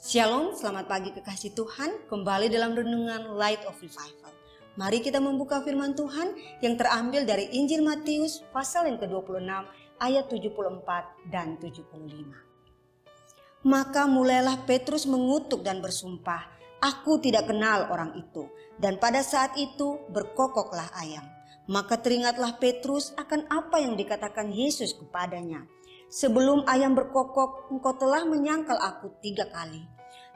Shalom, selamat pagi kekasih Tuhan. Kembali dalam renungan Light of Revival. Mari kita membuka firman Tuhan yang terambil dari Injil Matius pasal yang ke-26 ayat 74 dan 75. Maka mulailah Petrus mengutuk dan bersumpah, "Aku tidak kenal orang itu." Dan pada saat itu berkokoklah ayam. Maka teringatlah Petrus akan apa yang dikatakan Yesus kepadanya. "Sebelum ayam berkokok, engkau telah menyangkal aku 3 kali."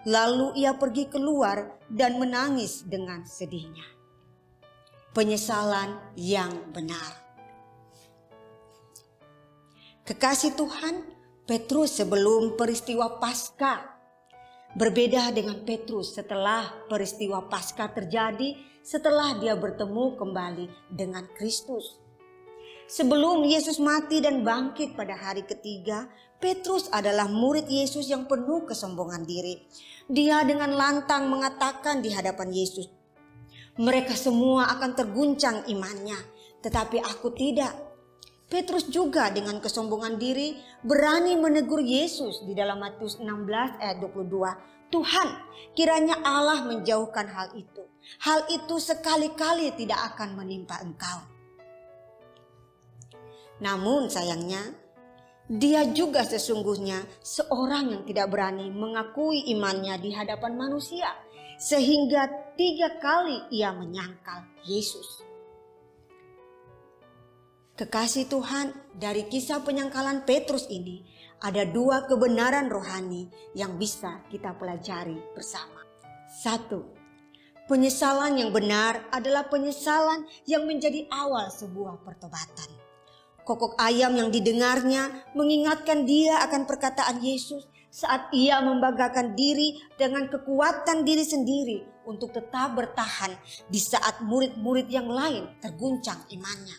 Lalu ia pergi keluar dan menangis dengan sedihnya. Penyesalan yang benar. Kekasih Tuhan, Petrus sebelum peristiwa Paskah berbeda dengan Petrus setelah peristiwa Paskah terjadi, setelah dia bertemu kembali dengan Kristus. Sebelum Yesus mati dan bangkit pada hari ketiga, Petrus adalah murid Yesus yang penuh kesombongan diri. Dia dengan lantang mengatakan di hadapan Yesus, "Mereka semua akan terguncang imannya, tetapi aku tidak." Petrus juga dengan kesombongan diri berani menegur Yesus di dalam Matius 16 ayat 22. "Tuhan, kiranya Allah menjauhkan hal itu. Hal itu sekali-kali tidak akan menimpa Engkau." Namun sayangnya, dia juga sesungguhnya seorang yang tidak berani mengakui imannya di hadapan manusia, sehingga 3 kali ia menyangkal Yesus. Kekasih Tuhan, dari kisah penyangkalan Petrus ini ada 2 kebenaran rohani yang bisa kita pelajari bersama. 1. Penyesalan yang benar adalah penyesalan yang menjadi awal sebuah pertobatan. Kokok ayam yang didengarnya mengingatkan dia akan perkataan Yesus saat ia membanggakan diri dengan kekuatan diri sendiri untuk tetap bertahan di saat murid-murid yang lain terguncang imannya.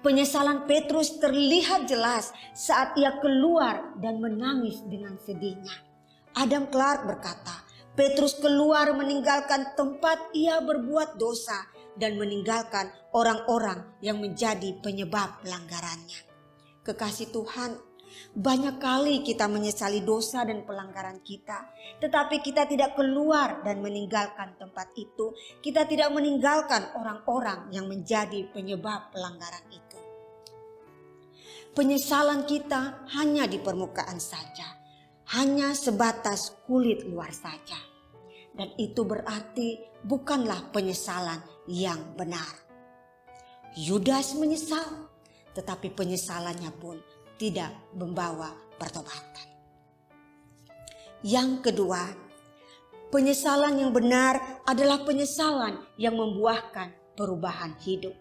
Penyesalan Petrus terlihat jelas saat ia keluar dan menangis dengan sedihnya. Adam Clark berkata, Petrus keluar meninggalkan tempat ia berbuat dosa dan meninggalkan orang-orang yang menjadi penyebab pelanggarannya. Kekasih Tuhan, banyak kali kita menyesali dosa dan pelanggaran kita, tetapi kita tidak keluar dan meninggalkan tempat itu. Kita tidak meninggalkan orang-orang yang menjadi penyebab pelanggaran itu. Penyesalan kita hanya di permukaan saja, hanya sebatas kulit luar saja. Dan itu berarti bukanlah penyesalan yang benar. Yudas menyesal, tetapi penyesalannya pun tidak membawa pertobatan. Yang kedua, penyesalan yang benar adalah penyesalan yang membuahkan perubahan hidup.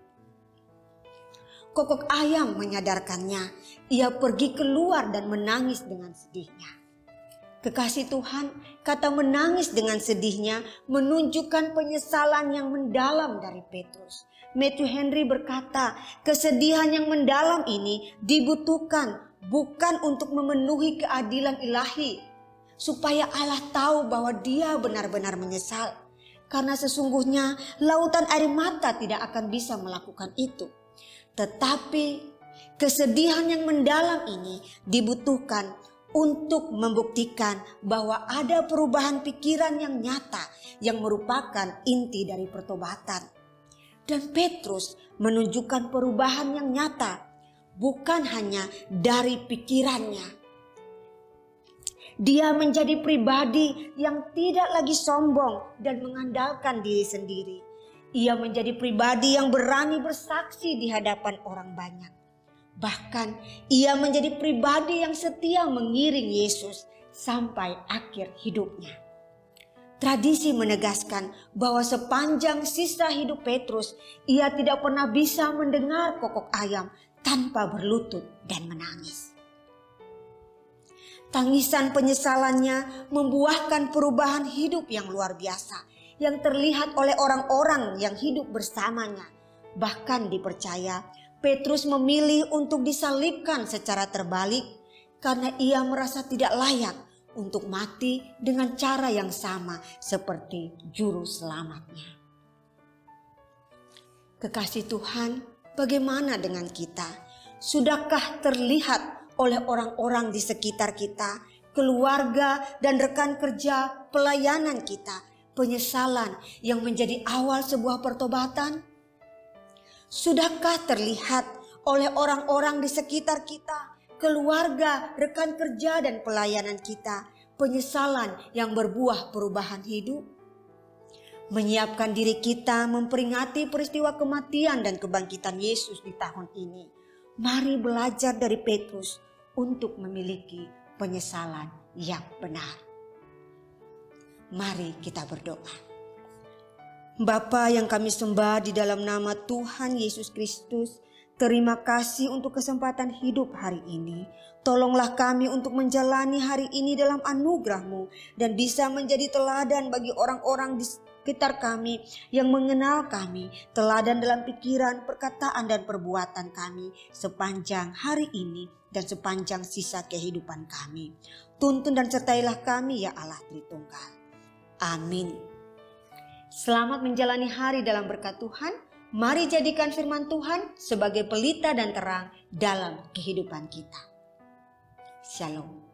Kokok ayam menyadarkannya, ia pergi keluar dan menangis dengan sedihnya. Kekasih Tuhan, kata menangis dengan sedihnya menunjukkan penyesalan yang mendalam dari Petrus. Matthew Henry berkata, kesedihan yang mendalam ini dibutuhkan bukan untuk memenuhi keadilan ilahi, supaya Allah tahu bahwa dia benar-benar menyesal. Karena sesungguhnya lautan air mata tidak akan bisa melakukan itu. Tetapi kesedihan yang mendalam ini dibutuhkan untuk membuktikan bahwa ada perubahan pikiran yang nyata yang merupakan inti dari pertobatan. Dan Petrus menunjukkan perubahan yang nyata bukan hanya dari pikirannya. Dia menjadi pribadi yang tidak lagi sombong dan mengandalkan diri sendiri. Ia menjadi pribadi yang berani bersaksi di hadapan orang banyak. Bahkan ia menjadi pribadi yang setia mengiring Yesus sampai akhir hidupnya. Tradisi menegaskan bahwa sepanjang sisa hidup Petrus, ia tidak pernah bisa mendengar kokok ayam tanpa berlutut dan menangis. Tangisan penyesalannya membuahkan perubahan hidup yang luar biasa yang terlihat oleh orang-orang yang hidup bersamanya. Bahkan dipercaya Petrus memilih untuk disalibkan secara terbalik karena ia merasa tidak layak untuk mati dengan cara yang sama seperti juru selamatnya. Kekasih Tuhan, bagaimana dengan kita? Sudahkah terlihat oleh orang-orang di sekitar kita keluarga, dan rekan kerja pelayanan kita. Penyesalan yang menjadi awal sebuah pertobatan. Sudahkah terlihat oleh orang-orang di sekitar kita, keluarga, rekan kerja, dan pelayanan kita, penyesalan yang berbuah perubahan hidup? Menyiapkan diri kita memperingati peristiwa kematian dan kebangkitan Yesus di tahun ini. Mari belajar dari Petrus untuk memiliki penyesalan yang benar. Mari kita berdoa. Bapa yang kami sembah di dalam nama Tuhan Yesus Kristus, terima kasih untuk kesempatan hidup hari ini. Tolonglah kami untuk menjalani hari ini dalam anugerah-Mu dan bisa menjadi teladan bagi orang-orang di sekitar kami yang mengenal kami, teladan dalam pikiran, perkataan, dan perbuatan kami sepanjang hari ini dan sepanjang sisa kehidupan kami. Tuntun dan sertailah kami ya Allah Tritunggal. Amin. Selamat menjalani hari dalam berkat Tuhan. Mari jadikan firman Tuhan sebagai pelita dan terang dalam kehidupan kita. Shalom.